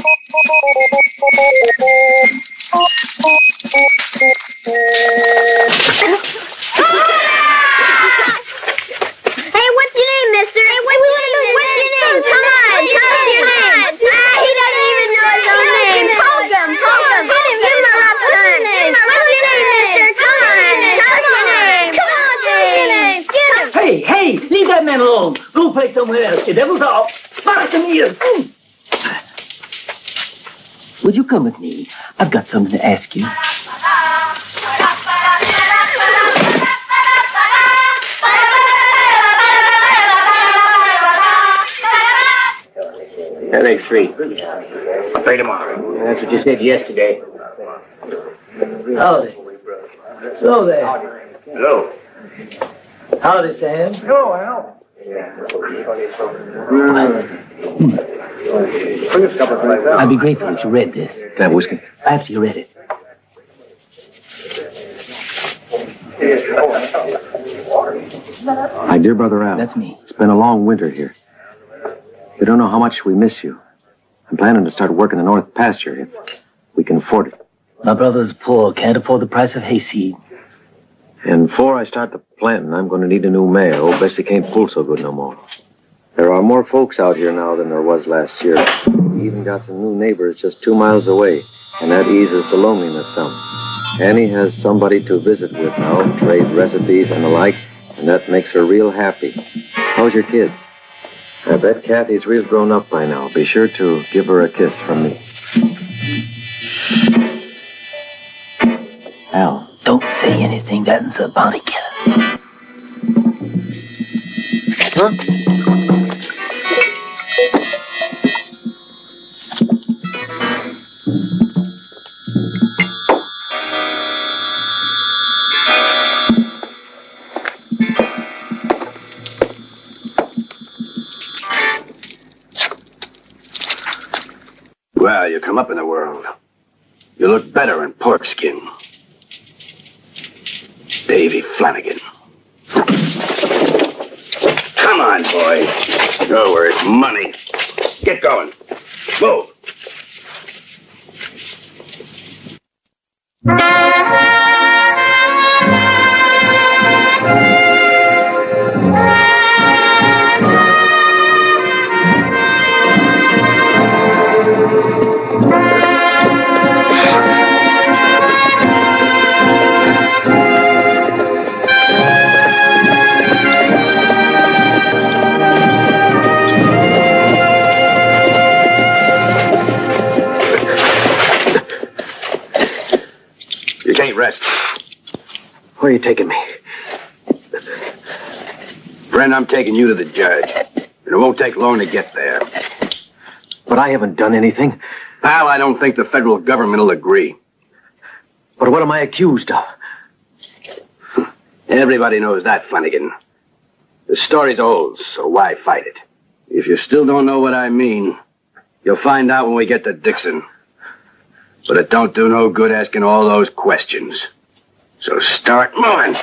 Hey, what's your name, mister? Hey, what's your name? Come on, tell us your name. He doesn't even know his own name. Poke him. Give him a rough time. What's your name, mister? Come on, tell us your name. Come on, tell us your name. Get him. Hey, leave that man alone. Go play somewhere else. Your devil's off. Box him ears. Would you come with me? I've got something to ask you. Headache 3. I'll pay tomorrow. That's what you said yesterday. Howdy. Hello there. Hello. Howdy, Sam. Hello, Al. I'd be grateful if you read this. Can I have whiskey? After you read it. My dear brother Al. That's me. It's been a long winter here. You don't know how much we miss you. I'm planning to start working the north pasture if we can afford it. My brother's poor, can't afford the price of hayseed. And before I start the planting, I'm going to need a new mare. Old Bessie can't pull so good no more. There are more folks out here now than there was last year. We even got some new neighbors just 2 miles away, and that eases the loneliness some. Annie has somebody to visit with now, trade recipes and the like, and that makes her real happy. How's your kids? I bet Kathy's real grown up by now. Be sure to give her a kiss from me. Al, don't say anything. That's a bounty killer. Huh? Well, you come up in the world. You look better in pork skin. Davy Flanagan. Come on, boy. You're worth money. Get going. Move. You can't rest. Where are you taking me? Friend, I'm taking you to the judge. And it won't take long to get there. But I haven't done anything. Pal, I don't think the federal government will agree. But what am I accused of? Everybody knows that, Flanagan. The story's old, so why fight it? If you still don't know what I mean, you'll find out when we get to Dixon. But it don't do no good asking all those questions. So start moving.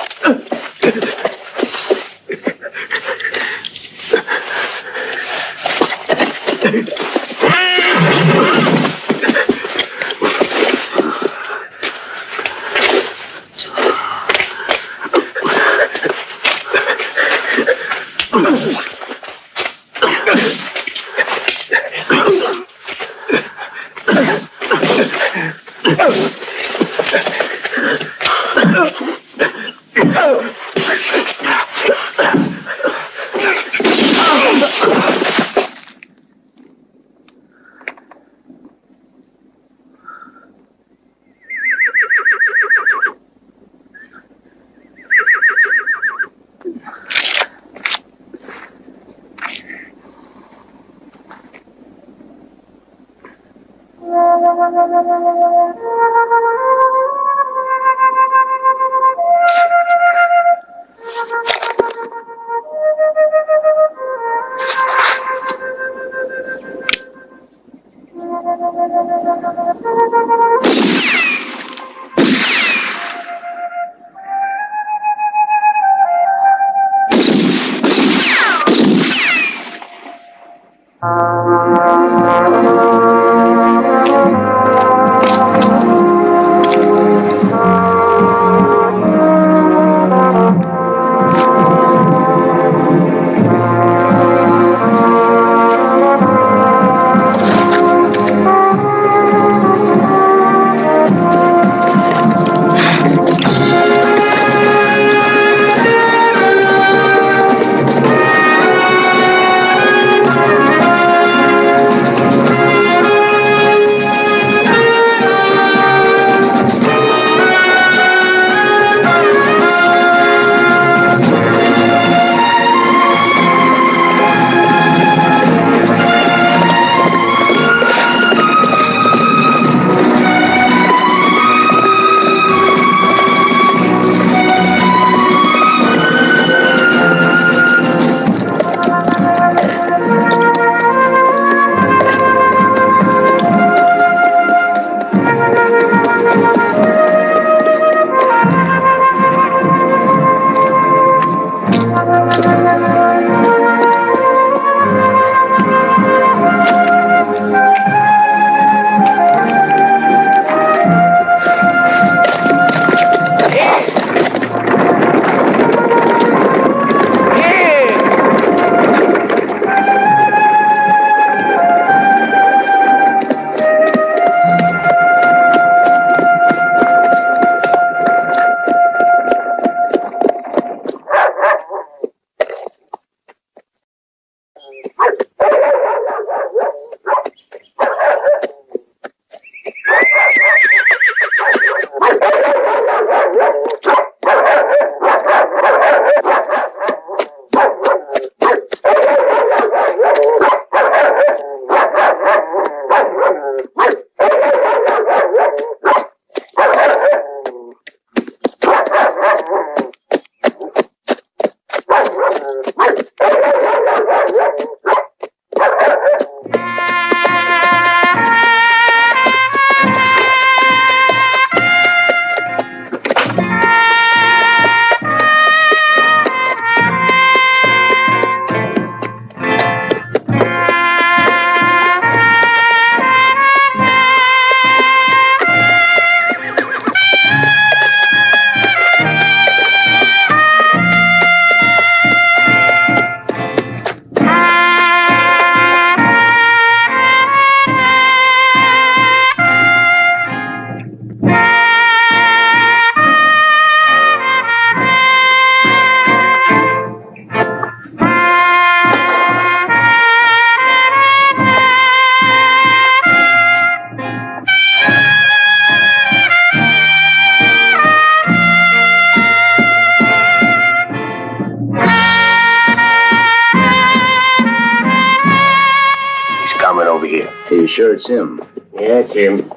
sure it's him? Yeah, it's him.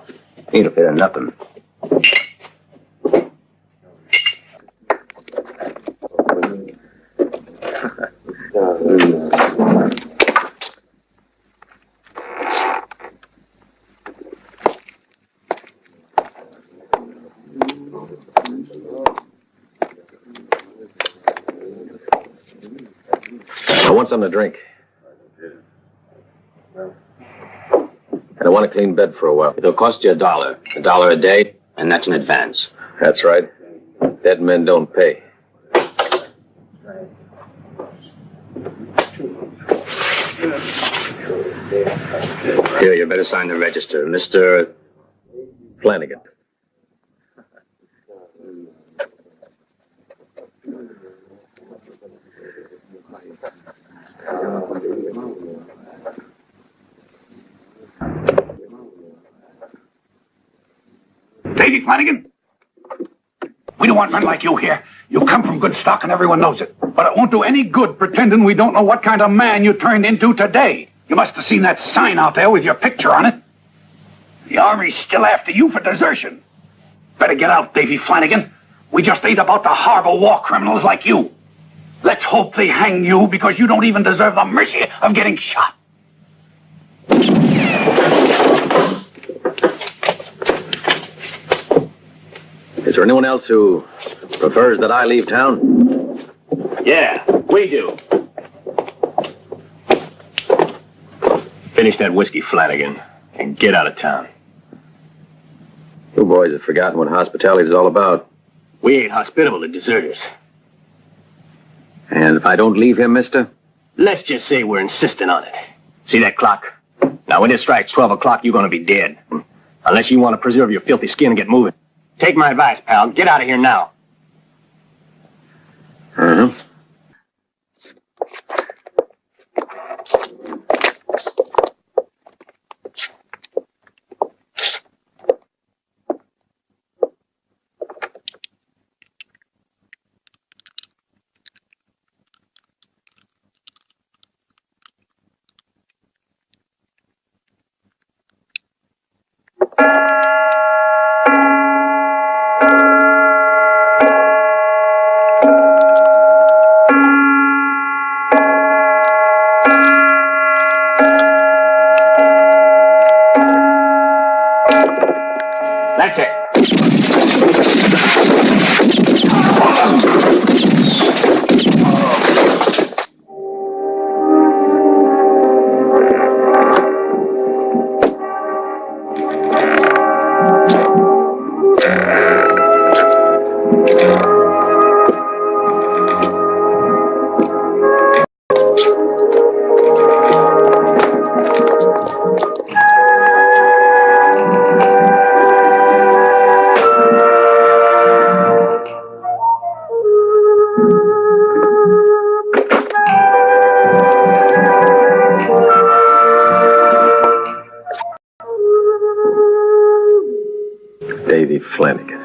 Ain't a bit of nothing. I want something to drink. And I want a clean bed for a while. It'll cost you $1. $1 a day, and that's an advance. That's right. Dead men don't pay. Here, you better sign the register. Mr. Flanagan. Davy Flanagan? We don't want men like you here. You come from good stock and everyone knows it. But it won't do any good pretending we don't know what kind of man you turned into today. You must have seen that sign out there with your picture on it. The Army's still after you for desertion. Better get out, Davy Flanagan. We just ain't about to harbor war criminals like you. Let's hope they hang you because you don't even deserve the mercy of getting shot. Is there anyone else who prefers that I leave town? Yeah, we do. Finish that whiskey, Flanagan, and get out of town. You boys have forgotten what hospitality is all about. We ain't hospitable to deserters. And if I don't leave him, mister? Let's just say we're insisting on it. See that clock? Now, when it strikes 12 o'clock, you're going to be dead. Unless you want to preserve your filthy skin and get moving. Take my advice, pal. Get out of here now. Uh-huh. That's it. Davy Flanagan.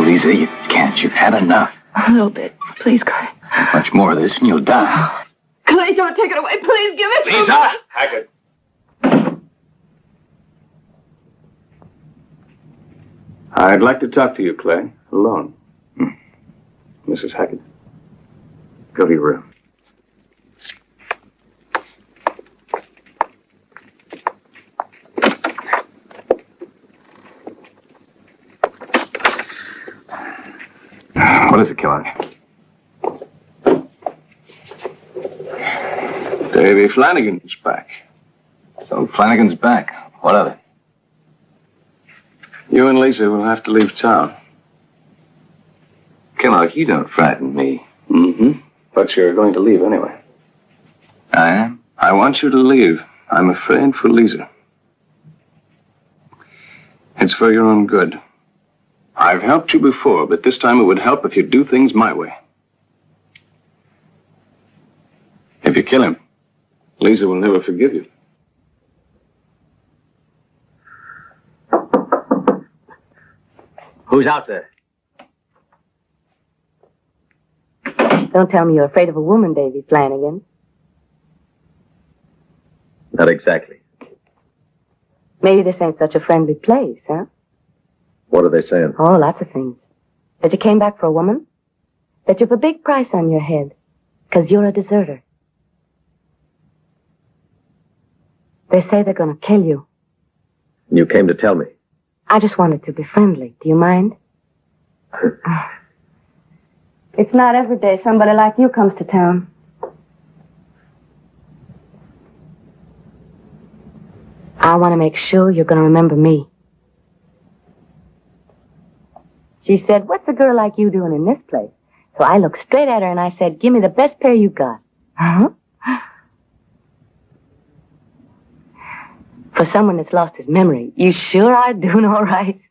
Lisa, you've had enough. A little bit. Please, Kurt. Much more of this and you'll die. Clay, don't take it away. Please give it to me. Lisa! Hackett. I'd like to talk to you, Clay. Alone. Mrs. Hackett. Go to your room. What is it, Kellogg? Davy Flanagan's back. So Flanagan's back. What of it? You and Lisa will have to leave town. Kellogg, you don't frighten me. Mm-hmm. But you're going to leave anyway. I am? I want you to leave. I'm afraid for Lisa. It's for your own good. I've helped you before, but this time it would help if you do things my way. If you kill him, Lisa will never forgive you. Who's out there? Don't tell me you're afraid of a woman, Davy Flanagan. Not exactly. Maybe this ain't such a friendly place, huh? What are they saying? Oh, lots of things. That you came back for a woman. That you've a big price on your head. 'Cause you're a deserter. They say they're gonna kill you. You came to tell me. I just wanted to be friendly. Do you mind? It's not every day somebody like you comes to town. I want to make sure you're going to remember me. She said, what's a girl like you doing in this place? So I looked straight at her and I said, give me the best pair you got. Huh? For someone that's lost his memory, you sure are doing all right.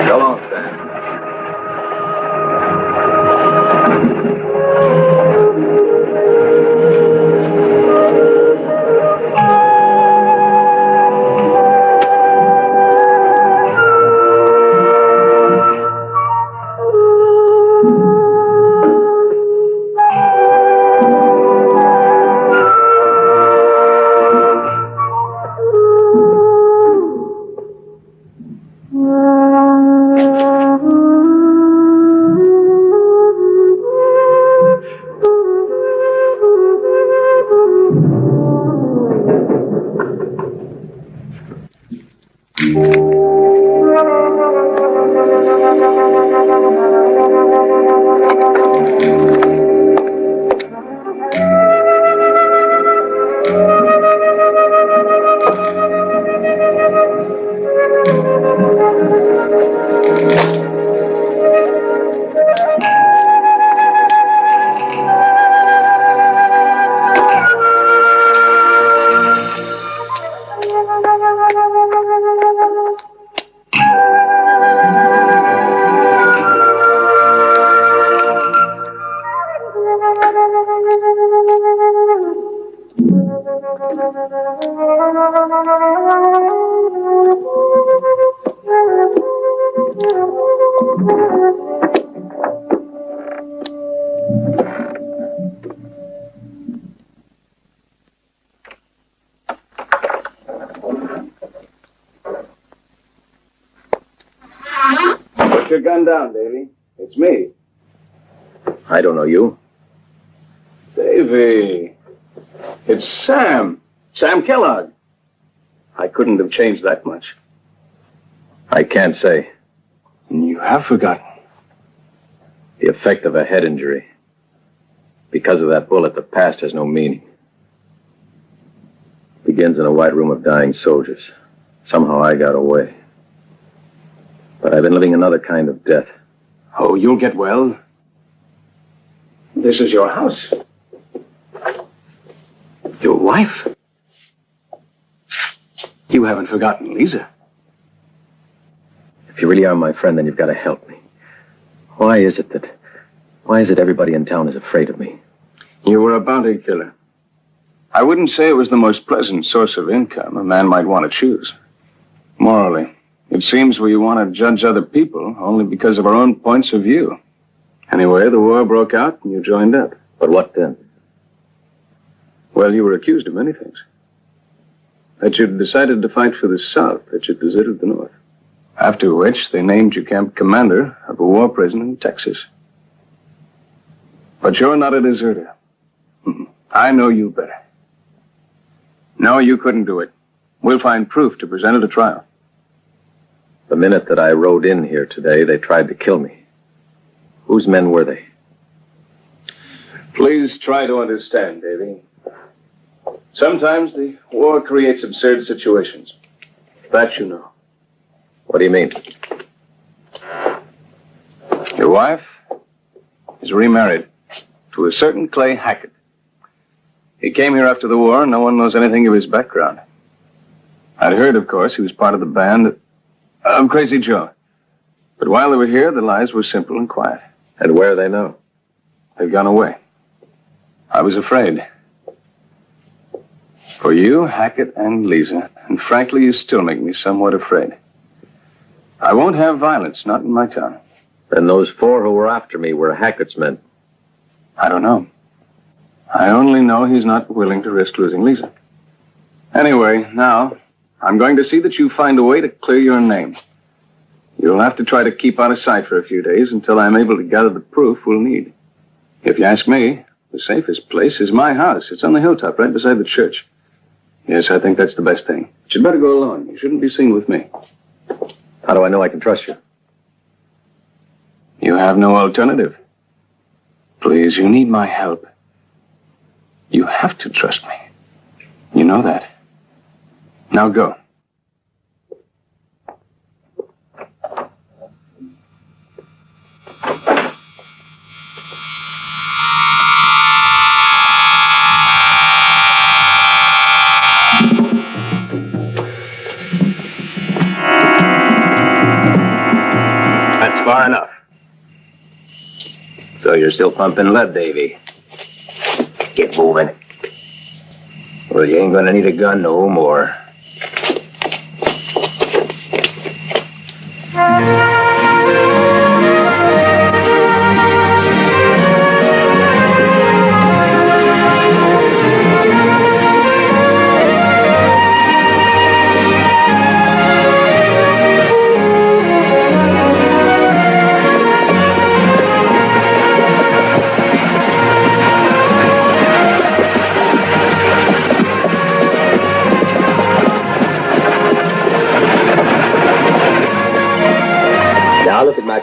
Go on, Sam. Put your gun down, Davy. It's me. I don't know you. Davy. It's Sam. Sam Kellogg. I couldn't have changed that much. I can't say. You have forgotten. The effect of a head injury. Because of that bullet, the past has no meaning. It begins in a white room of dying soldiers. Somehow I got away. But I've been living another kind of death. Oh, you'll get well. This is your house. Your wife. You haven't forgotten Lisa. If you really are my friend, then you've got to help me. Why is it everybody in town is afraid of me? You were a bounty killer. I wouldn't say it was the most pleasant source of income a man might want to choose. Morally, it seems we want to judge other people only because of our own points of view. Anyway, the war broke out and you joined up. But what then? Well, you were accused of many things. That you'd decided to fight for the South, that you'd deserted the North. After which, they named you camp commander of a war prison in Texas. But you're not a deserter. I know you better. No, you couldn't do it. We'll find proof to present at a trial. The minute that I rode in here today, they tried to kill me. Whose men were they? Please try to understand, Davy. Sometimes the war creates absurd situations. That you know. What do you mean? Your wife is remarried to a certain Clay Hackett. He came here after the war, and no one knows anything of his background. I'd heard, of course, he was part of the band of Crazy Joe. But while they were here, the lives were simple and quiet. And where are they now? They've gone away. I was afraid. For you, Hackett, and Lisa, and frankly, you still make me somewhat afraid. I won't have violence, not in my town. Then those 4 who were after me were Hackett's men. I don't know. I only know he's not willing to risk losing Lisa. Anyway, now, I'm going to see that you find a way to clear your name. You'll have to try to keep out of sight for a few days until I'm able to gather the proof we'll need. If you ask me, the safest place is my house. It's on the hilltop right beside the church. Yes, I think that's the best thing. But you'd better go alone. You shouldn't be seen with me. How do I know I can trust you? You have no alternative. Please, you need my help. You have to trust me. You know that. Now go. That's far enough. So you're still pumping lead, Davy. Get moving. Well, you ain't gonna need a gun no more.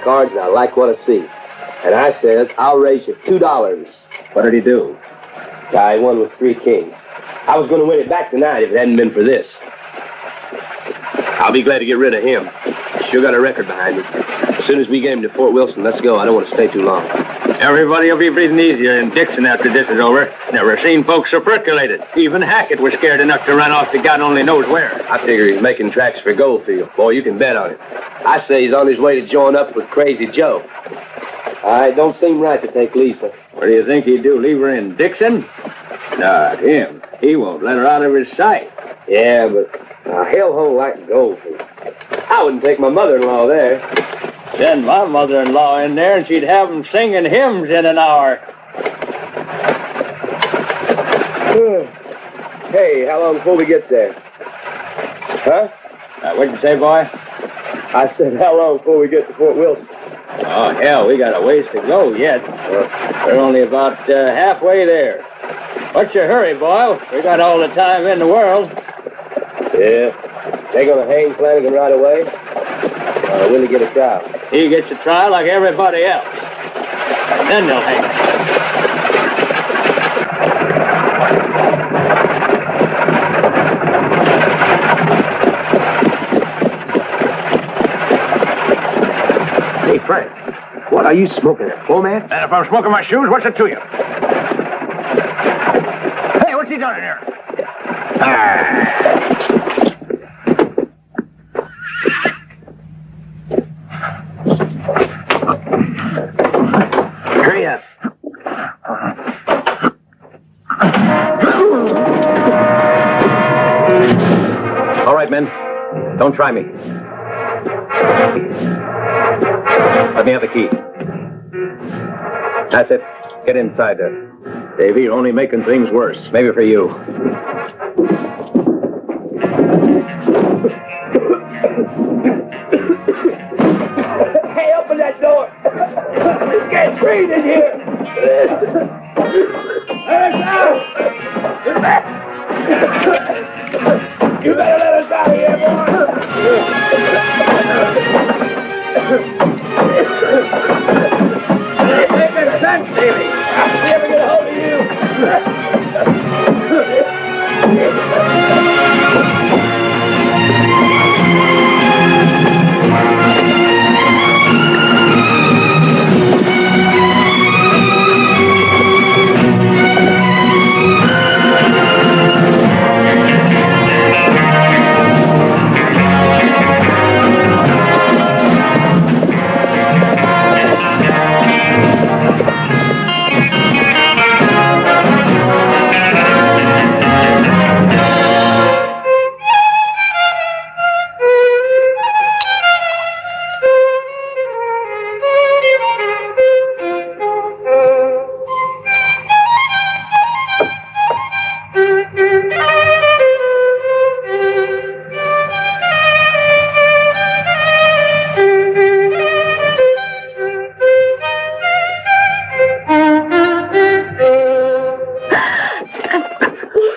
Cards and I like what I see. And I says, I'll raise you $2. What did he do? Guy won with 3 kings. I was going to win it back tonight if it hadn't been for this. I'll be glad to get rid of him. Sure got a record behind him. As soon as we get him to Fort Wilson, let's go. I don't want to stay too long. Everybody will be breathing easier in Dixon after this is over. Never seen folks so percolated. Even Hackett was scared enough to run off to God only knows where. I figure he's making tracks for Goldfield. Boy, you can bet on it. I say he's on his way to join up with Crazy Joe. It don't seem right to take Lisa. What do you think he'd do? Leave her in Dixon? Not him. He won't let her out of his sight. Yeah, but hell-hole like Goldfield. I wouldn't take my mother-in-law there. Send my mother-in-law in there and she'd have him singing hymns in an hour. Hey, how long before we get there? Huh? What'd you say, boy? I said, how long before we get to Fort Wilson? Oh, hell, we got a ways to go yet. We're only about halfway there. What's your hurry, boy? We got all the time in the world. Yeah. They gonna hang Flanagan right away? Will he get a trial? He gets a trial like everybody else. And then they'll hang him. Hey, Frank, what are you smoking? Floor man? And if I'm smoking my shoes, what's it to you? Hey, what's he done in here? Don't try me. Let me have the key. That's it. Get inside there. Davy, you're only making things worse. Maybe for you. Hey, open that door. It's getting green in here. You better let us out of here, boy. Making sense, Davy. We ever get a hold of you?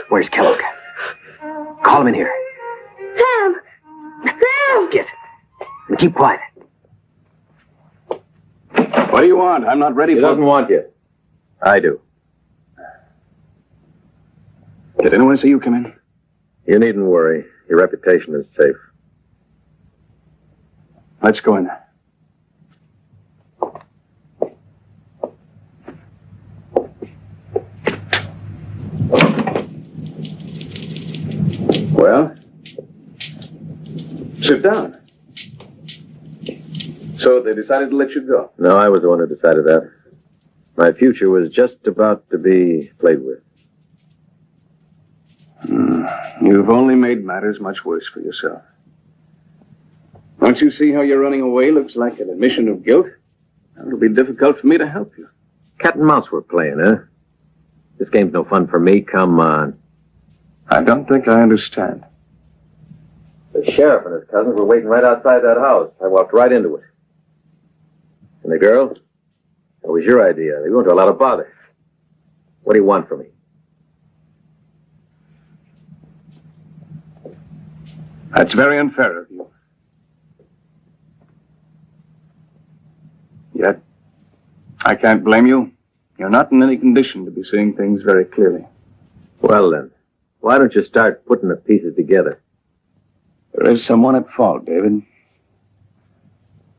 Where's Kellogg? Call him in here. Sam! Sam! Get. And keep quiet. What do you want? I'm not ready He for... doesn't want you. I do. Did anyone see you come in? You needn't worry. Your reputation is safe. Let's go in. Well, sit down. So they decided to let you go? No, I was the one who decided that. My future was just about to be played with. You've only made matters much worse for yourself. Don't you see how your running away looks like an admission of guilt? It'll be difficult for me to help you. Cat and mouse we're playing, huh? This game's no fun for me. Come on. I don't think I understand. The sheriff and his cousins were waiting right outside that house. I walked right into it. And the girl? That was your idea. They went to a lot of bother. What do you want from me? That's very unfair of you. Yet, I can't blame you. You're not in any condition to be seeing things very clearly. Well, then, why don't you start putting the pieces together? There is someone at fault, David.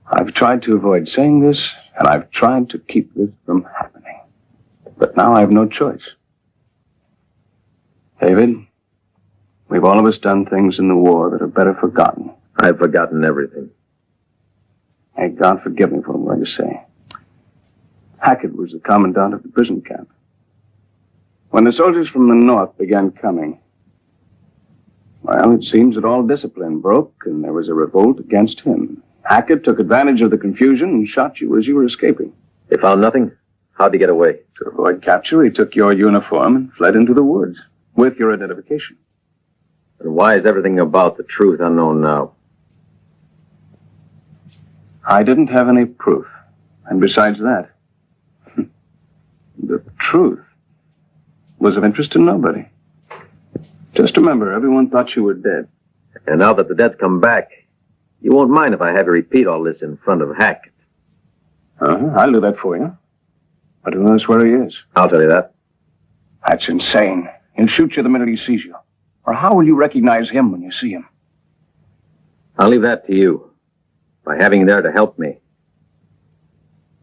I've tried to avoid saying this, and I've tried to keep this from happening. But now I have no choice. David, we've all of us done things in the war that are better forgotten. I've forgotten everything. May God forgive me for what I'm going to say. Hackett was the commandant of the prison camp. When the soldiers from the north began coming, well, it seems that all discipline broke and there was a revolt against him. Hackett took advantage of the confusion and shot you as you were escaping. They found nothing? How'd he get away? To avoid capture, he took your uniform and fled into the woods with your identification. And why is everything about the truth unknown now? I didn't have any proof. And besides that, the truth was of interest to nobody. Just remember, everyone thought you were dead. And now that the dead's come back, you won't mind if I have you repeat all this in front of Hackett. I'll do that for you. But who knows where he is? I'll tell you that. That's insane. He'll shoot you the minute he sees you. Or how will you recognize him when you see him? I'll leave that to you. By having you there to help me,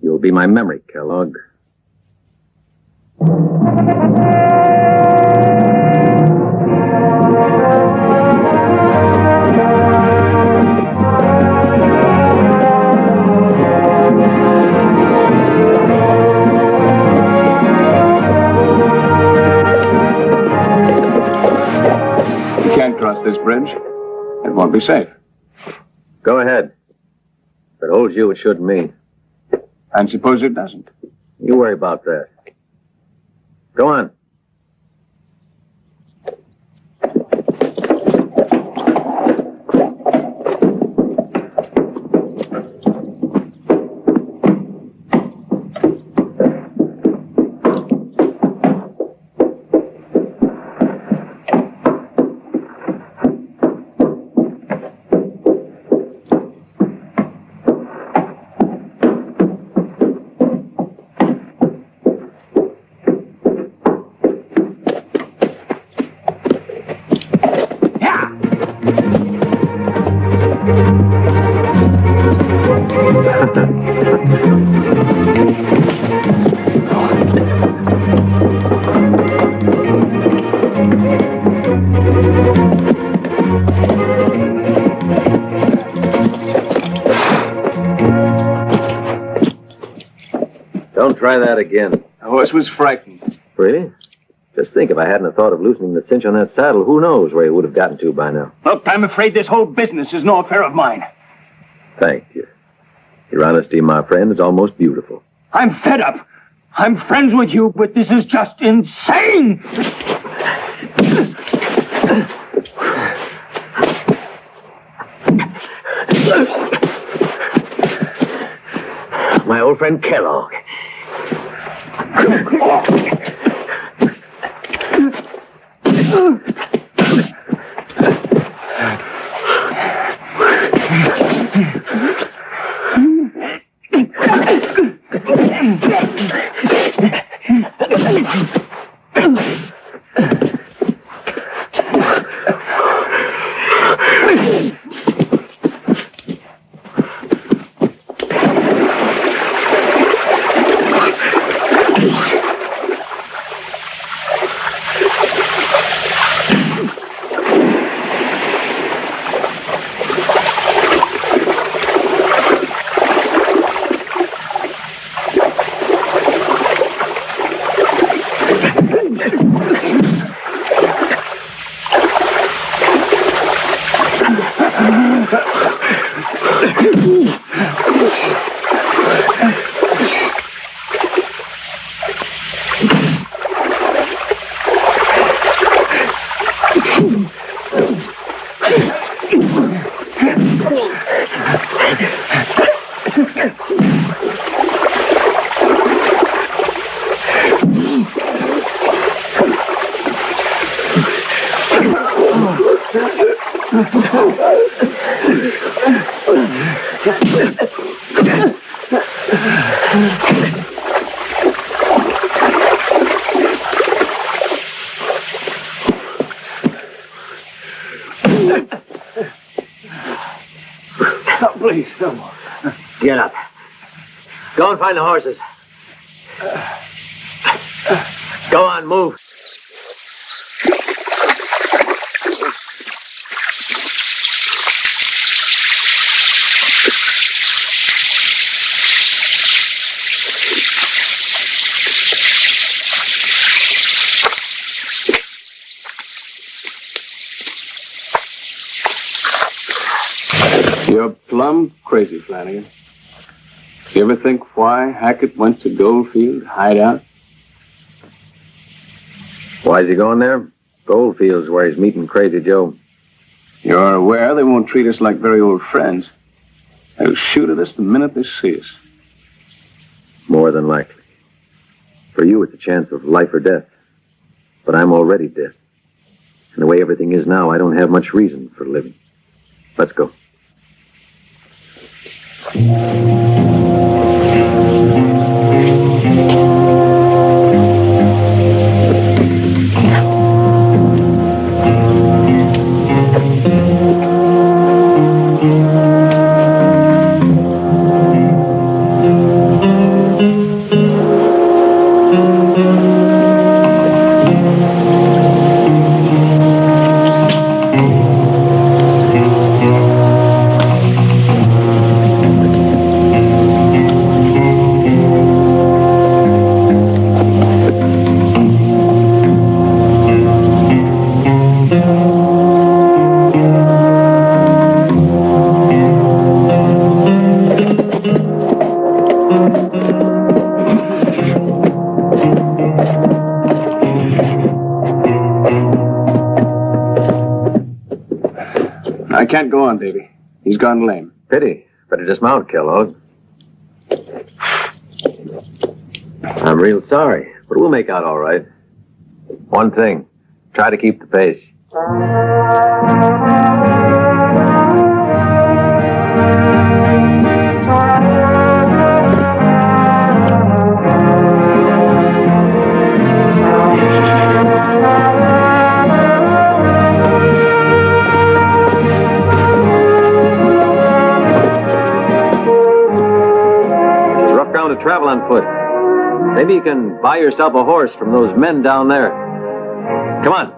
you'll be my memory, Kellogg. You can't cross this bridge. It won't be safe. Go ahead. If it holds you, it shouldn't me. And suppose it doesn't? You worry about that. Go on. Don't try that again. The horse was frightened. Really? Just think, if I hadn't have thought of loosening the cinch on that saddle, who knows where he would have gotten to by now. Look, I'm afraid this whole business is no affair of mine. Thank you. Your honesty, my friend, is almost beautiful. I'm fed up. I'm friends with you, but this is just insane! My old friend Kellogg. Please, no more. Get up. Go and find the horses. Go on, move. You're plumb crazy, Flanagan. You ever think why Hackett went to Goldfield hideout? Why is he going there? Goldfield's where he's meeting Crazy Joe. You're aware they won't treat us like very old friends. They'll shoot at us the minute they see us. More than likely. For you, it's a chance of life or death. But I'm already dead. And the way everything is now, I don't have much reason for living. Let's go. can't go on, Davy. He's gone lame. Pity. Better dismount, Kellogg. I'm real sorry, but we'll make out all right. One thing, try to keep the pace. To travel on foot. Maybe you can buy yourself a horse from those men down there. Come on.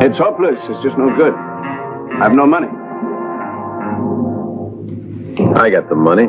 It's hopeless. It's just no good. I've no money. I got the money.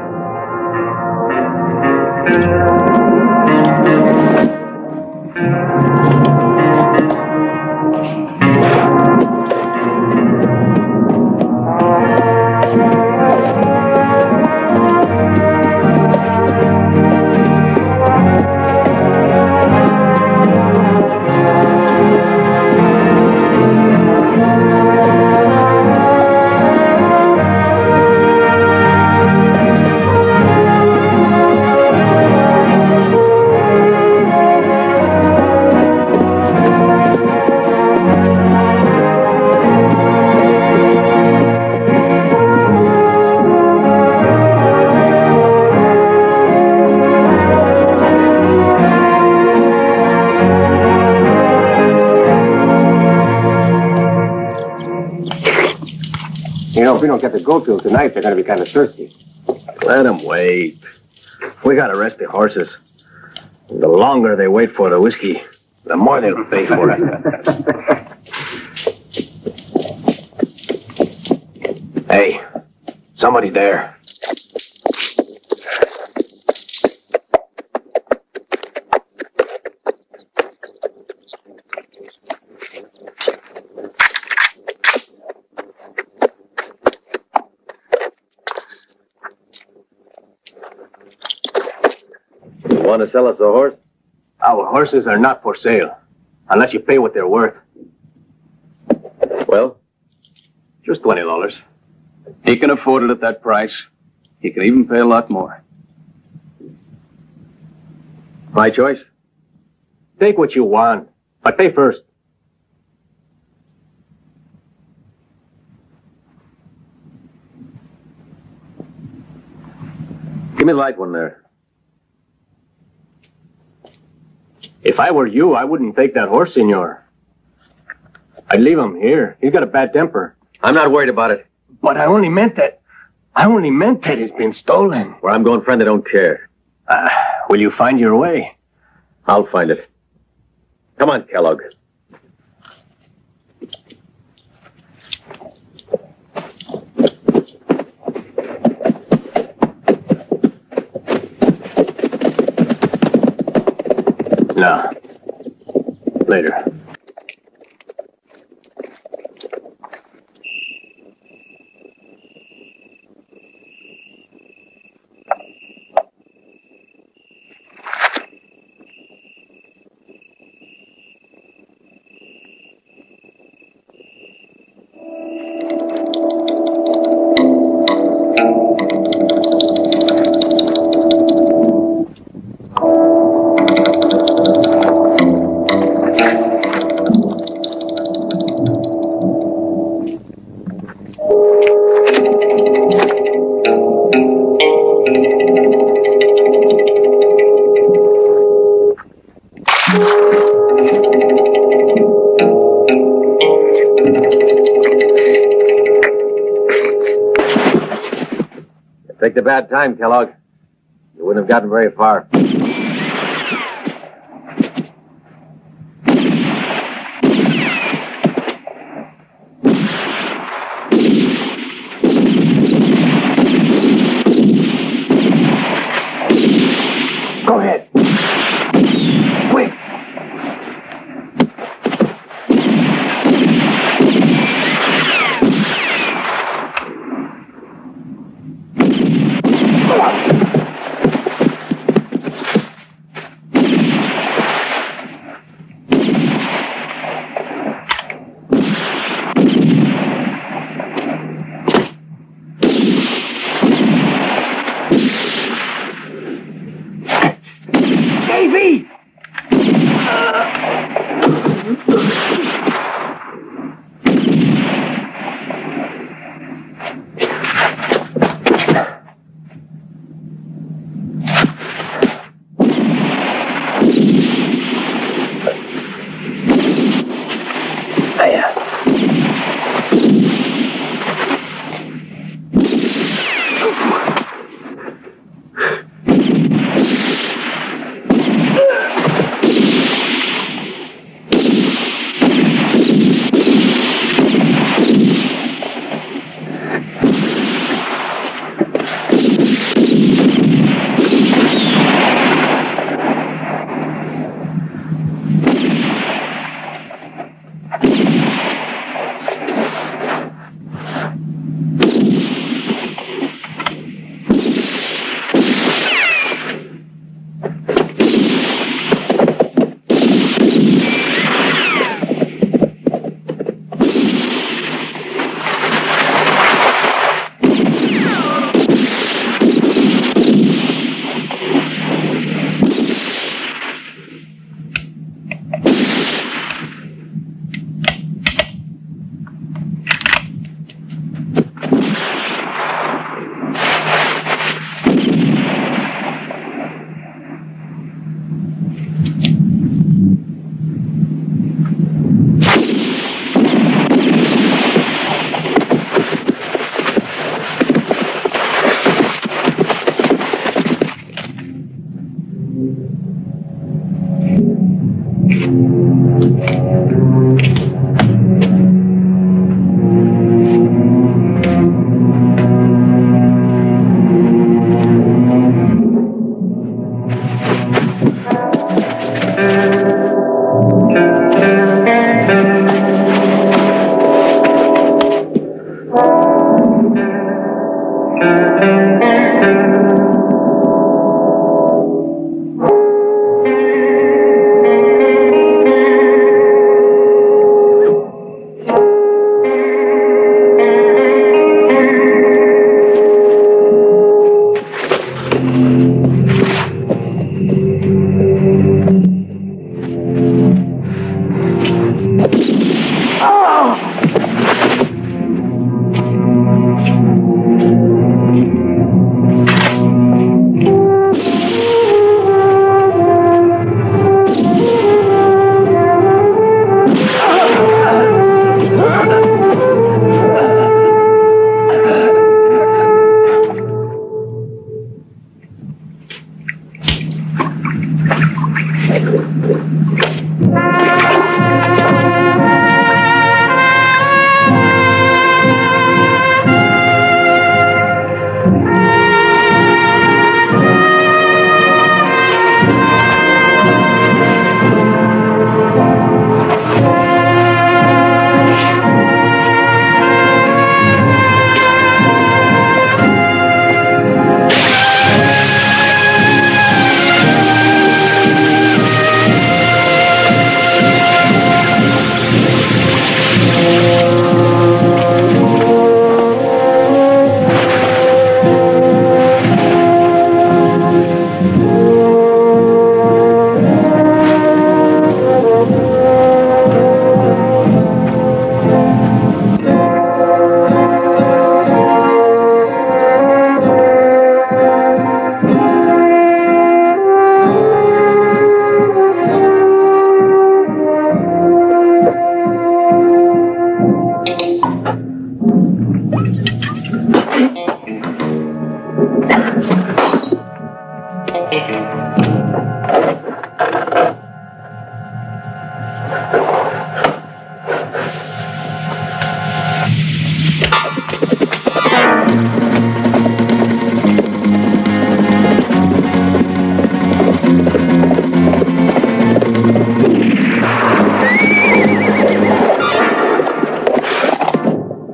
You know, if we don't get the goat till tonight, they're going to be kind of thirsty. Let them wait. We got to rest the horses. The longer they wait for the whiskey, the more they'll pay for it. Hey, somebody's there. Want to sell us a horse? Our horses are not for sale, unless you pay what they're worth. Well? Just $20. He can afford it at that price. He can even pay a lot more. My choice? Take what you want, but pay first. Give me the light one there. If I were you, I wouldn't take that horse, senor. I'd leave him here. He's got a bad temper. I'm not worried about it. But I only meant that it's been stolen. Where I'm going, friend, I don't care. Will you find your way? I'll find it. Come on, Kellogg. No. Later. Take the bad time, Kellogg. You wouldn't have gotten very far. Go ahead. Quick.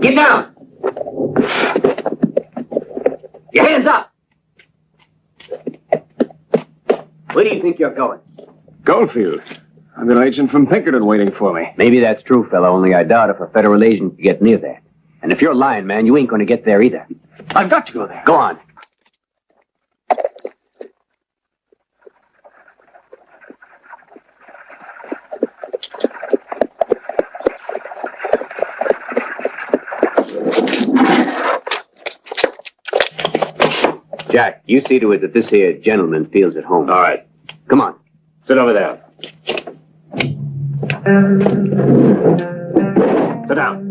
Get down! Your hands up! Where do you think you're going? Goldfield. I've got an agent from Pinkerton waiting for me. Maybe that's true, fella, only I doubt if a federal agent can get near there. And if you're lying, man, you ain't going to get there either. I've got to go there. Go on. Jack, you see to it that this here gentleman feels at home. All right. Come on. Sit over there. Sit down.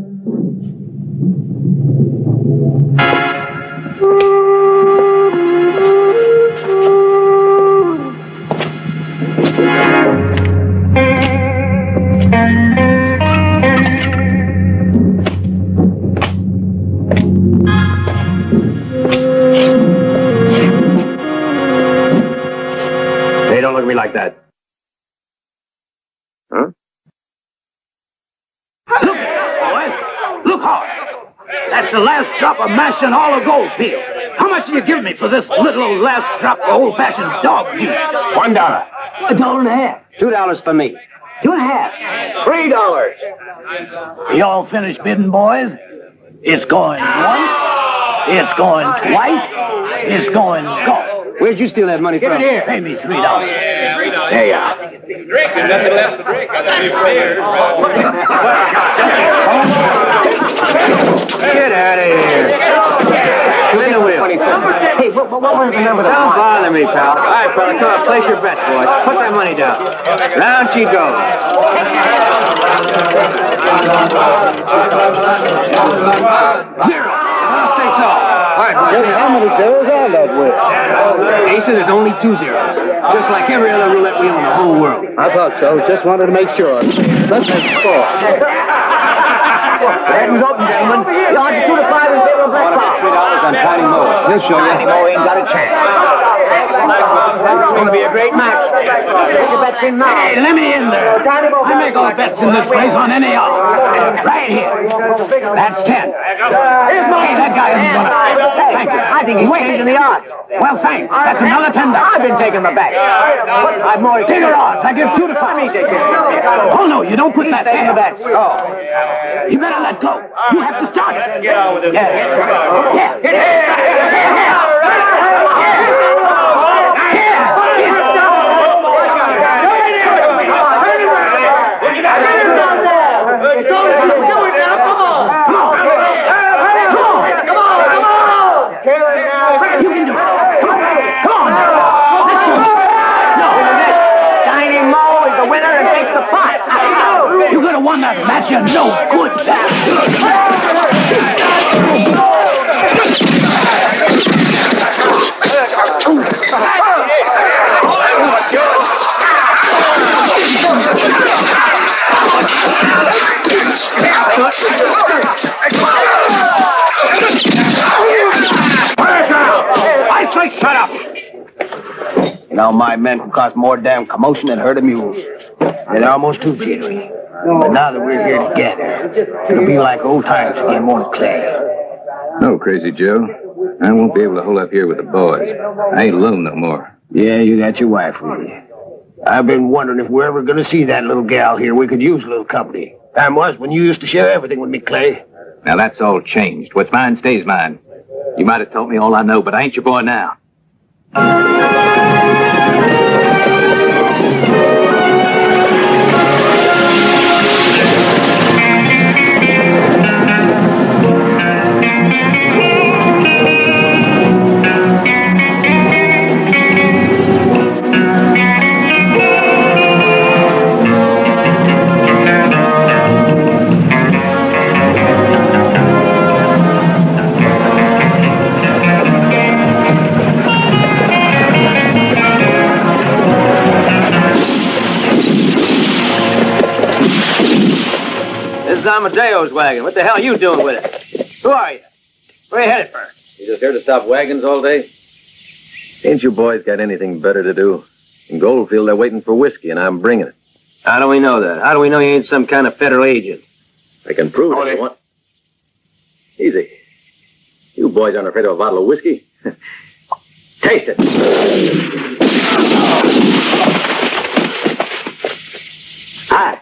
Hey, don't look at me like that. Huh? Look, boys! Look hard! That's the last drop of mash in all of Goldfield. How much do you give me for this little old last drop of old-fashioned dog juice? $1. $1.50. $2 for me. $2.50. $3. You all finished bidding, boys? It's going once. It's going twice. It's going golf. Where'd you steal that money from? Give it here. Pay me $3. There you are. Drinking, nothing left to drink. Get out of here. Spin the wheel. Hey, what was the number? Don't bother me, pal. All right, fella, come on, place your bets, boys. Put that money down. Round she goes. Zero. I'll take all. All right, boys. How many zeros are that with? Aces, there's only 2 zeros. Just like every other roulette wheel in the whole world. I thought so. Just wanted to make sure. Let's score. Curtain's open, gentlemen. The odds are 2 to 5 in favor of Black Bob. $3 on Tiny Mo. He'll show you. Tiny Mo ain't got a chance. It's going to be a great match. Take your bets in now. Hey, let me in there. I make all bets in this place on any odds. Right here. That's 10. Hey, that guy isn't going to... Thank you. I think he's changing the odds. Well, thanks. That's another $10. I've been taking the bet. I've more... Bigger odds. I give 2 to 5. Oh, no, you don't put that taking the bet. Oh. You better let go. You have to start it. Get on with it. Yeah. Get You could have won that match, you no good I say shut up! You know, my men can cause more damn commotion than herd of mules. They're almost too jittery. But now that we're here together, it'll be like old times again, won't it, Clay? No, Crazy Joe. I won't be able to hold up here with the boys. I ain't alone no more. Yeah, you got your wife with you. I've been wondering if we're ever going to see that little gal here. We could use a little company. Time was when you used to share everything with me, Clay. Now, that's all changed. What's mine stays mine. You might have told me all I know, but I ain't your boy now. This is Amadeo's wagon. What the hell are you doing with it? Who are you? Where are you headed for? You just here to stop wagons all day? Ain't you boys got anything better to do? In Goldfield, they're waiting for whiskey, and I'm bringing it. How do we know that? How do we know you ain't some kind of federal agent? I can prove it if you want. Easy. You boys aren't afraid of a bottle of whiskey? Taste it. Hi.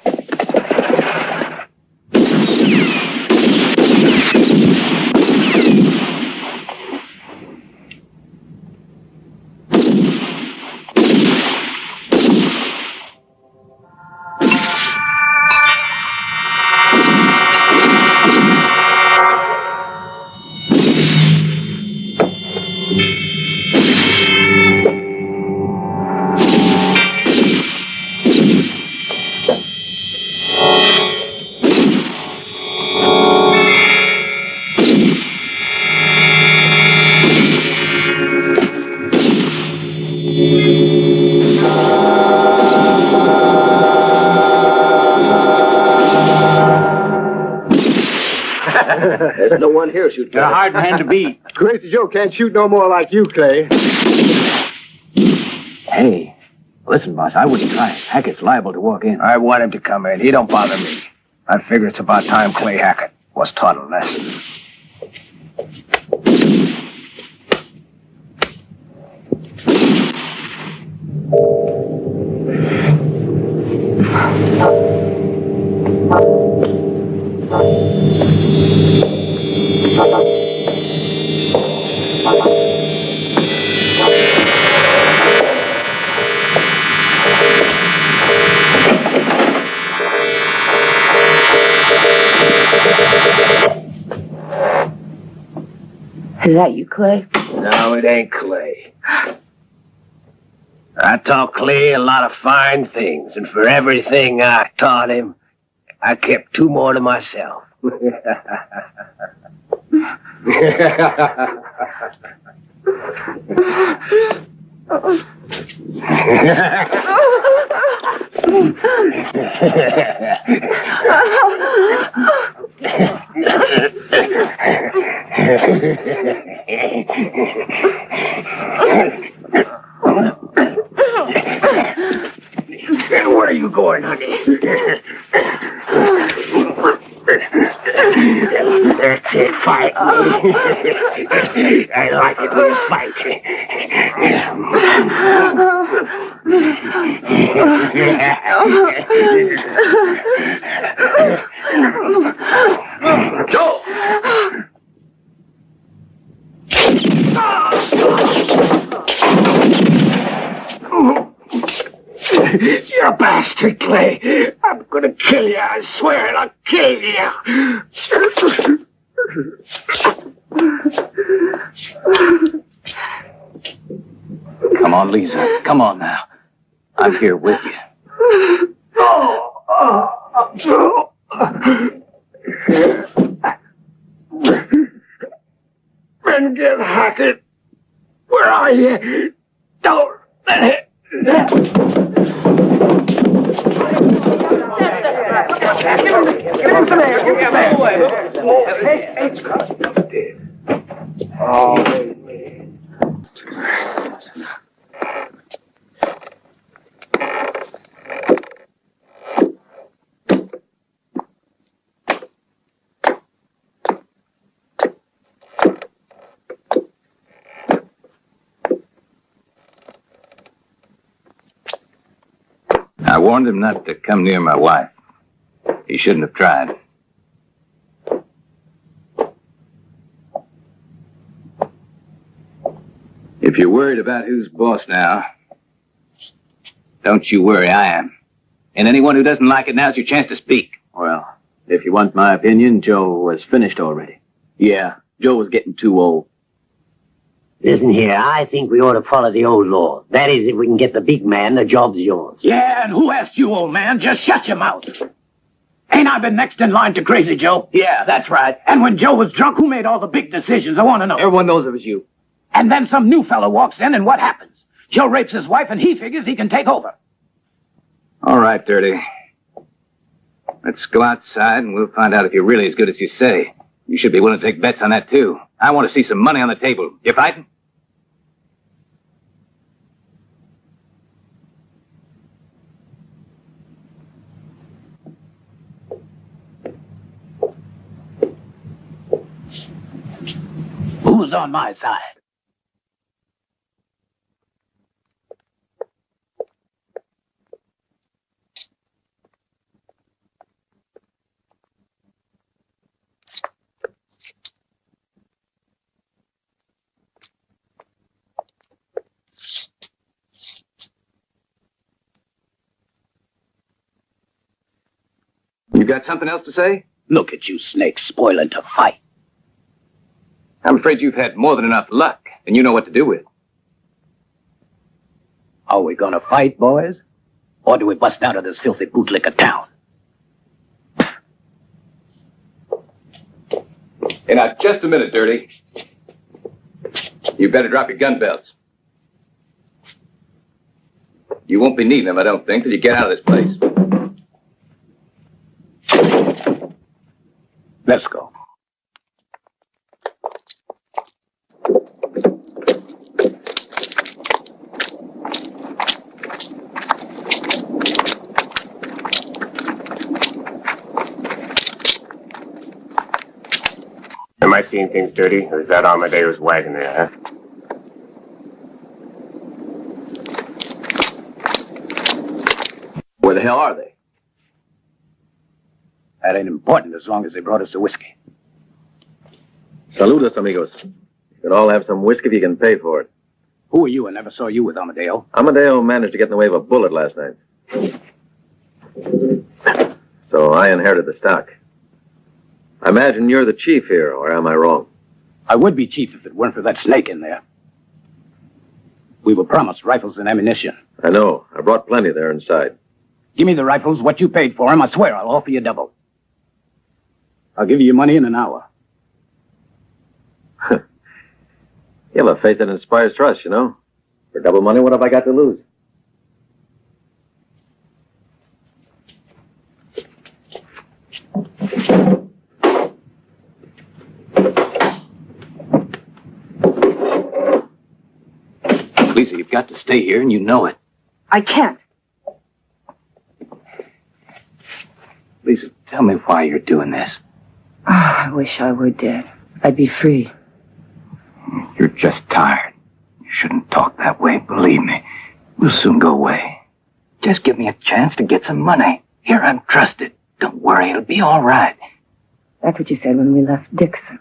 There's no one here shooting. You're a hard man to beat. Crazy Joe can't shoot no more like you, Clay. Hey, listen, boss, I wouldn't try it. Hackett's liable to walk in. I want him to come in. He don't bother me. I figure it's about time Clay Hackett was taught a lesson. Is that you, Clay? No, it ain't Clay. I taught Clay a lot of fine things, and for everything I taught him, I kept 2 more to myself. Where are you going, honey? That's it, fight. I like it when you fight. Joe! You're a bastard, Clay. I'm gonna kill you. I swear it. I'll kill you. Come on, Lisa. Come on now. I'm here with you. Brendan Hackett, where are you? Don't let it. I warned him not to come near my wife. He shouldn't have tried. If you're worried about who's boss now, don't you worry, I am. And anyone who doesn't like it, now's your chance to speak. Well, if you want my opinion, Joe was finished already. Yeah, Joe was getting too old. Listen here, I think we ought to follow the old law. That is, if we can get the big man, the job's yours. Yeah, and who asked you, old man? Just shut your mouth. Ain't I been next in line to Crazy Joe? Yeah, that's right. And when Joe was drunk, who made all the big decisions? I want to know. Everyone knows it was you. And then some new fellow walks in, and what happens? Joe rapes his wife, and he figures he can take over. All right, Dirty. Let's go outside, and we'll find out if you're really as good as you say. You should be willing to take bets on that, too. I want to see some money on the table. You fighting? Who's on my side? You got something else to say? Look at you snakes spoiling to fight. I'm afraid you've had more than enough luck, and you know what to do with. Are we gonna fight, boys? Or do we bust out of this filthy bootlicker town? Hey, now, just a minute, Dirty. You better drop your gun belts. You won't be needing them, I don't think, till you get out of this place. Let's go. Am I seeing things dirty, or is that Armadillo's wagon there, huh? Where the hell are they? That ain't important as long as they brought us the whiskey. Saludos, amigos. You can all have some whiskey if you can pay for it. Who are you? I never saw you with Amadeo. Amadeo managed to get in the way of a bullet last night. So I inherited the stock. I imagine you're the chief here, or am I wrong? I would be chief if it weren't for that snake in there. We were promised rifles and ammunition. I know. I brought plenty there inside. Give me the rifles, what you paid for them. I swear I'll offer you double. I'll give you your money in an hour. You have a faith that inspires trust, you know. For double money, what have I got to lose? Lisa, you've got to stay here, and you know it. I can't. Lisa, tell me why you're doing this. Oh, I wish I were dead. I'd be free. You're just tired. You shouldn't talk that way, believe me. We'll soon go away. Just give me a chance to get some money. Here, I'm trusted. Don't worry, it'll be all right. That's what you said when we left Dixon.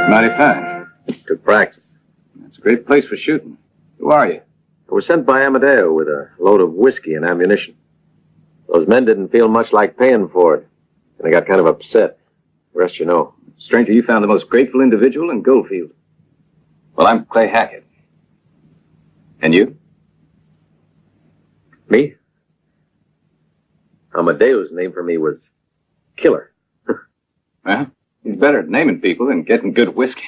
Mighty fine. Good practice. It's a great place for shooting. Who are you? I was sent by Amadeo with a load of whiskey and ammunition. Those men didn't feel much like paying for it, and I got kind of upset. The rest you know. Stranger, you found the most grateful individual in Goldfield. Well, I'm Clay Hackett. And you? Me? Amadeo's name for me was Killer. Well, he's better at naming people than getting good whiskey.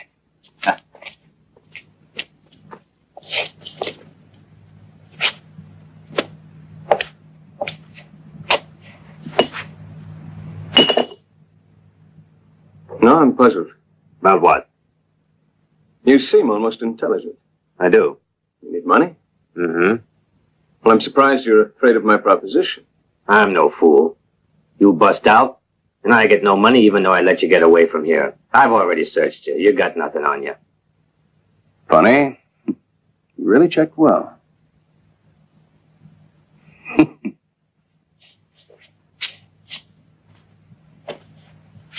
No, I'm puzzled. About what? You seem almost intelligent. I do. You need money? Mm-hmm. Well, I'm surprised you're afraid of my proposition. I'm no fool. You bust out, and I get no money even though I let you get away from here. I've already searched you. You got nothing on you. Funny. You really checked well.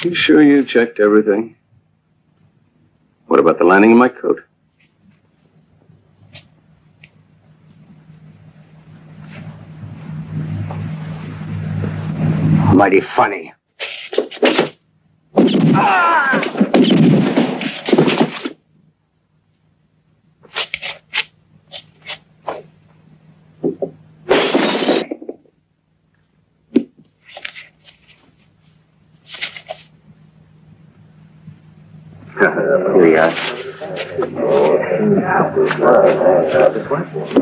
You sure you checked everything? What about the lining of my coat? Mighty funny. Here we are.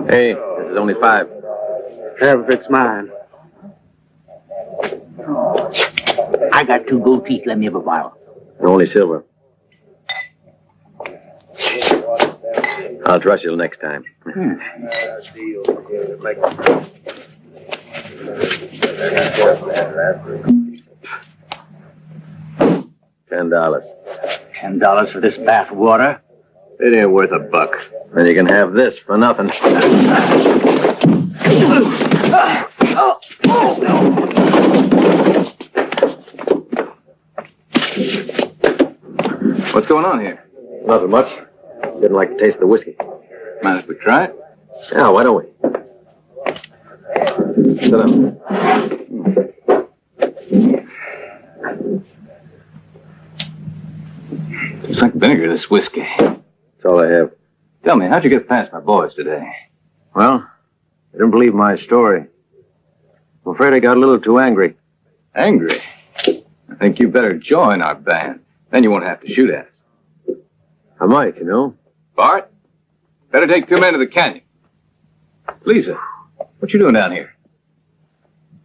Hey, this is only 5. Have if it's mine. I got 2 gold teeth. Let me have a bottle. And only silver. I'll trust you next time. $10. $10 for this bath water? It ain't worth $1. Then you can have this for nothing. What's going on here? Nothing much. Didn't like to taste the whiskey. Mind if we try it? Yeah, why don't we? Sit down. It's like vinegar, this whiskey. That's all I have. Tell me, how'd you get past my boys today? Well, they didn't believe my story. I'm afraid I got a little too angry. Angry? I think you better join our band. Then you won't have to shoot at us. I might, you know. Bart, better take 2 men to the canyon. Lisa, what you doing down here?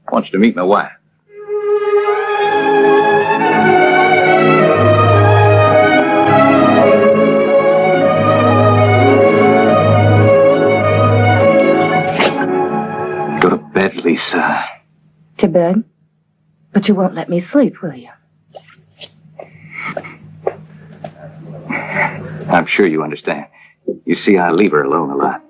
I want you to meet my wife. Go to bed, Lisa. To bed? But you won't let me sleep, will you? I'm sure you understand. You see, I leave her alone a lot.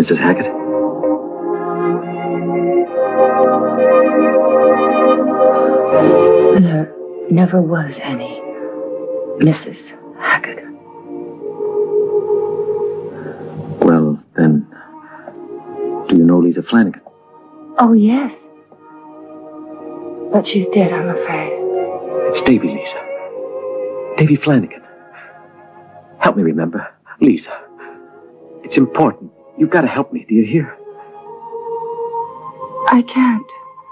Mrs. Hackett? There never was any Mrs. Hackett. Well, then, do you know Lisa Flanagan? Oh, yes. But she's dead, I'm afraid. It's Davy, Lisa. Davy Flanagan. Help me remember. Lisa, it's important. You've got to help me, do you hear? I can't.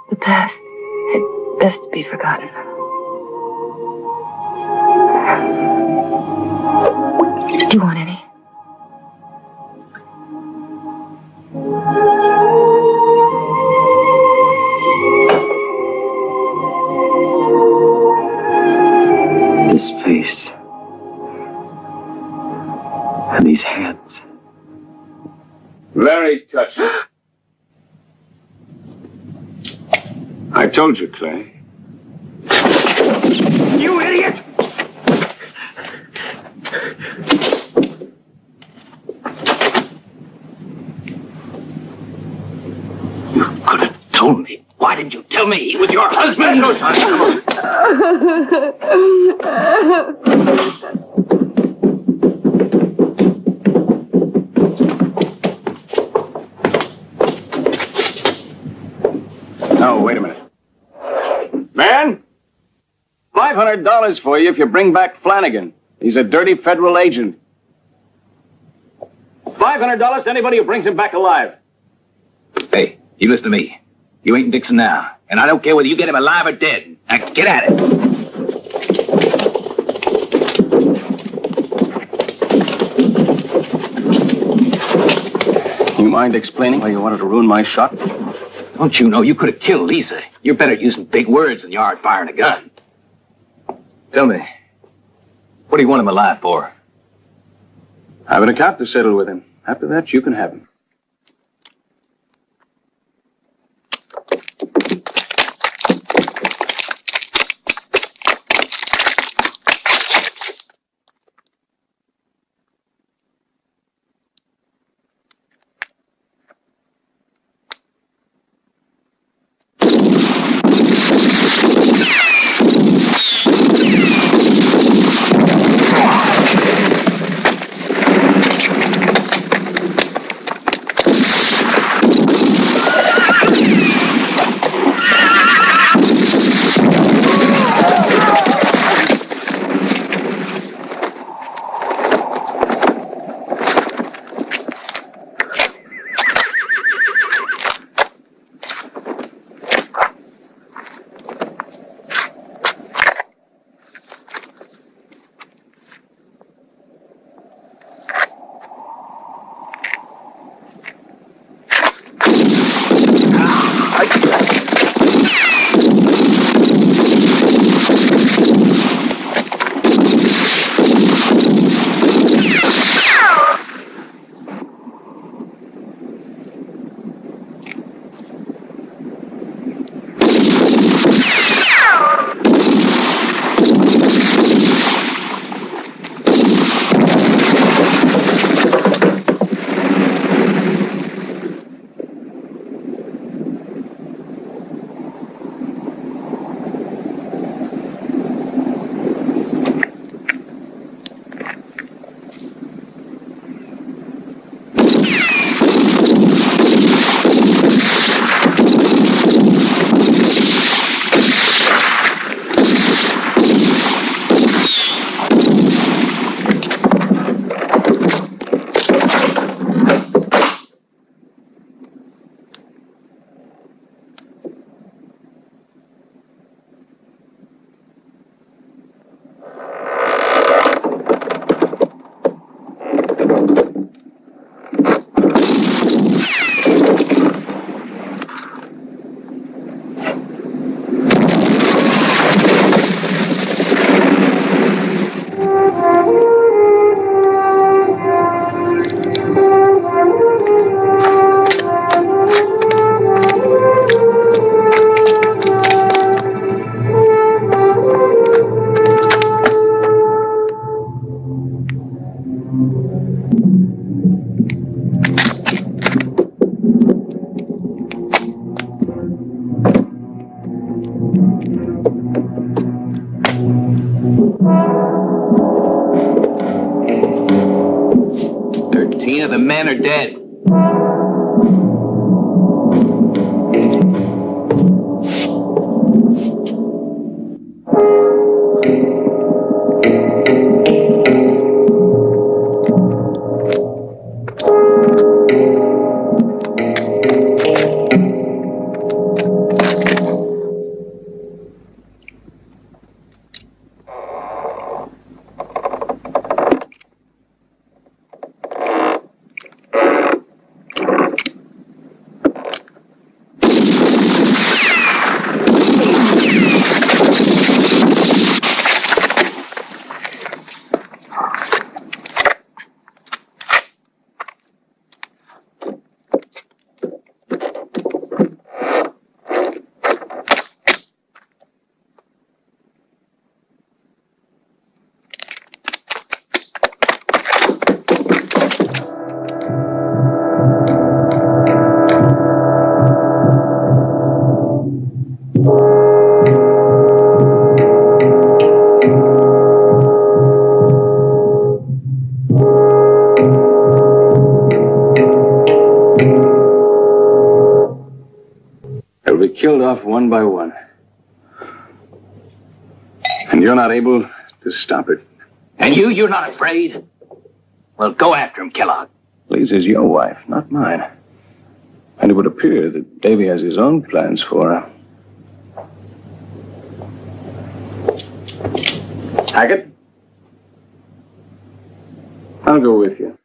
The past had best be forgotten. Do you want any? This face. And these hands. Very touching. I told you, Clay. You idiot! You could have told me. Why didn't you tell me he was your husband? No time. No, wait a minute. Man, $500 for you if you bring back Flanagan. He's a dirty federal agent. $500 to anybody who brings him back alive. Hey, you listen to me. You ain't in Dixon now. And I don't care whether you get him alive or dead. Now, get at it. You mind explaining why you wanted to ruin my shot? Don't you know you could have killed Lisa? You're better at using big words than you are at firing a gun. Tell me, what do you want him alive for? I've an account to settle with him. After that, you can have him. The men are dead. Killed off one by one. And you're not able to stop it. And you're not afraid? Well, go after him, Kellogg. Lisa's your wife, not mine. And it would appear that Davy has his own plans for her. Hackett? I'll go with you.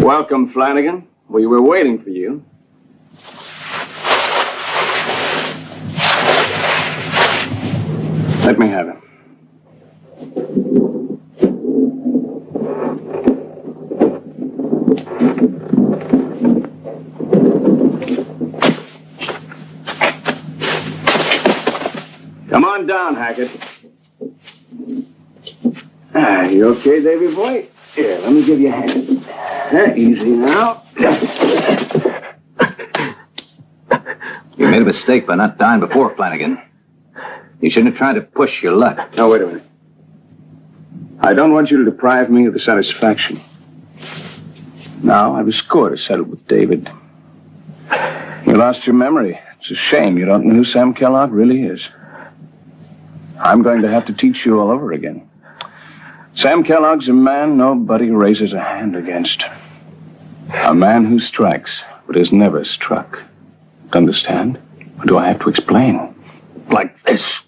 Welcome, Flanagan. We were waiting for you. Let me have him. Come on down, Hackett. You okay, Davy boy? Here, let me give you a hand. Easy now. You made a mistake by not dying before, Flanagan. You shouldn't have tried to push your luck. Now, wait a minute. I don't want you to deprive me of the satisfaction. Now, I've a score to settle with David. You lost your memory. It's a shame you don't know who Sam Kellogg really is. I'm going to have to teach you all over again. Sam Kellogg's a man nobody raises a hand against. A man who strikes, but is never struck. Understand? Or do I have to explain? Like this.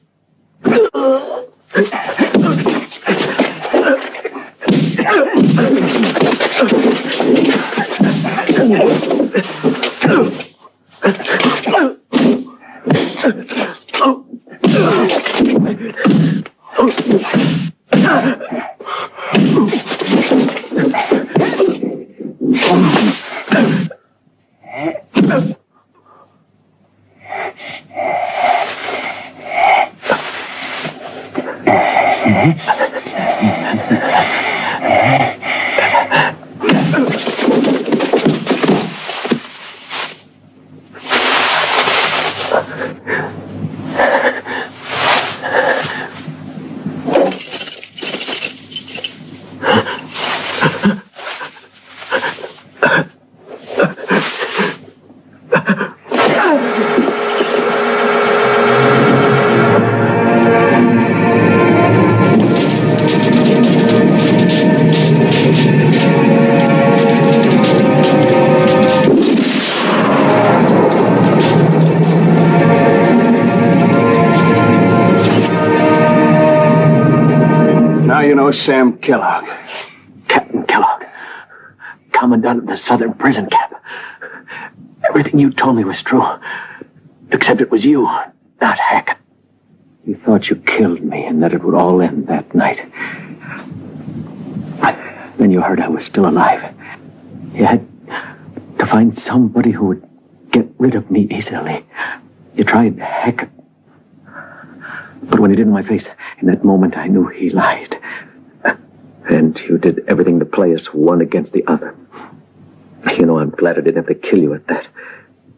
Sam Kellogg. Captain Kellogg. Commandant of the Southern Prison Camp. Everything you told me was true. Except it was you, not Hackett. You thought you killed me and that it would all end that night. Then you heard I was still alive. You had to find somebody who would get rid of me easily. You tried Hackett. But when he did in my face, in that moment I knew he lied. And you did everything to play us one against the other. You know, I'm glad I didn't have to kill you at that.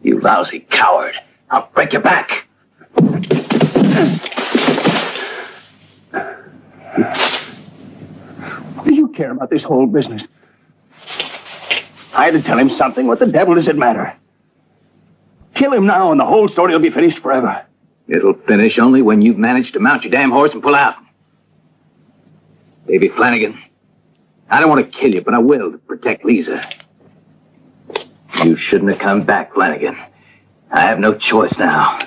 You lousy coward. I'll break your back. What do you care about this whole business? I had to tell him something. What the devil does it matter? Kill him now and the whole story will be finished forever. It'll finish only when you've managed to mount your damn horse and pull out. Davy Flanagan, I don't want to kill you, but I will to protect Lisa. You shouldn't have come back, Flanagan. I have no choice now.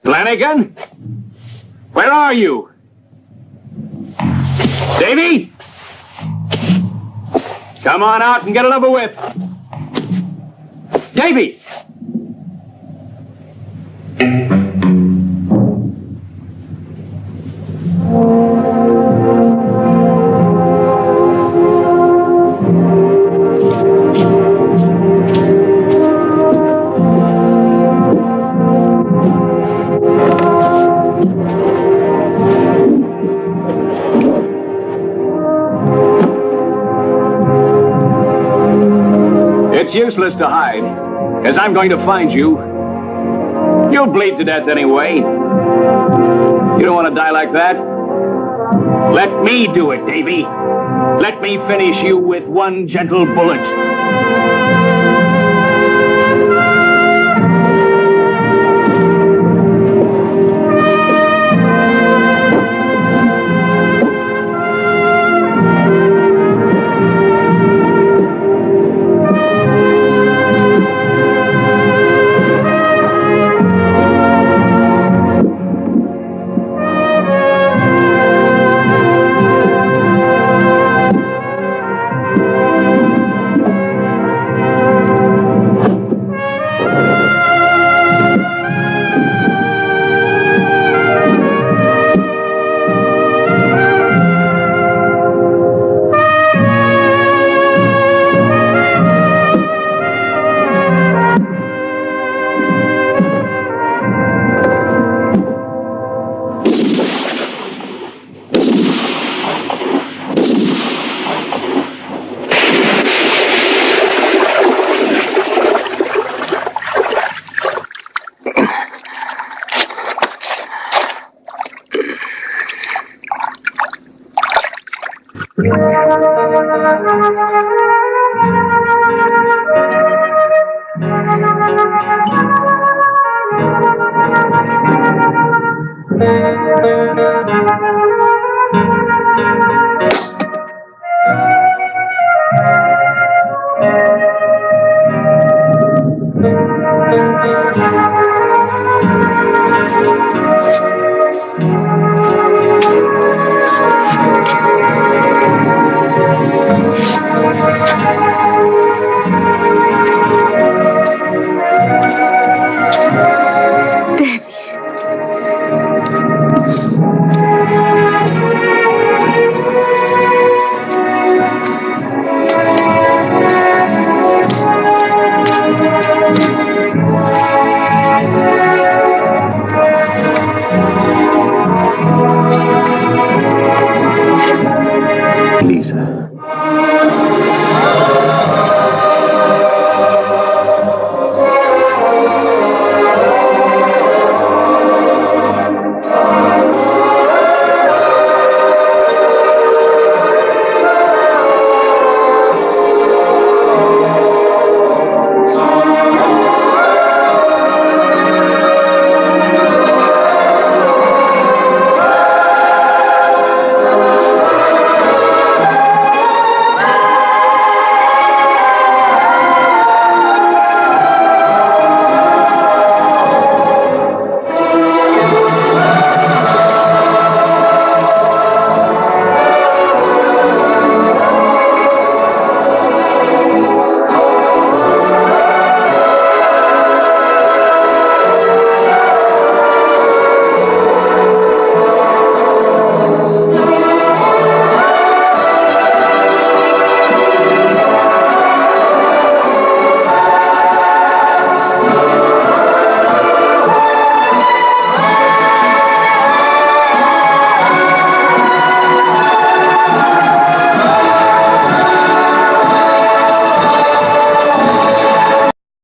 Flanagan? Where are you? Davy? Come on out and get it over with. Davy! It's useless to hide, as I'm going to find you. You'll bleed to death anyway. You don't want to die like that? Let me do it, Davy. Let me finish you with one gentle bullet.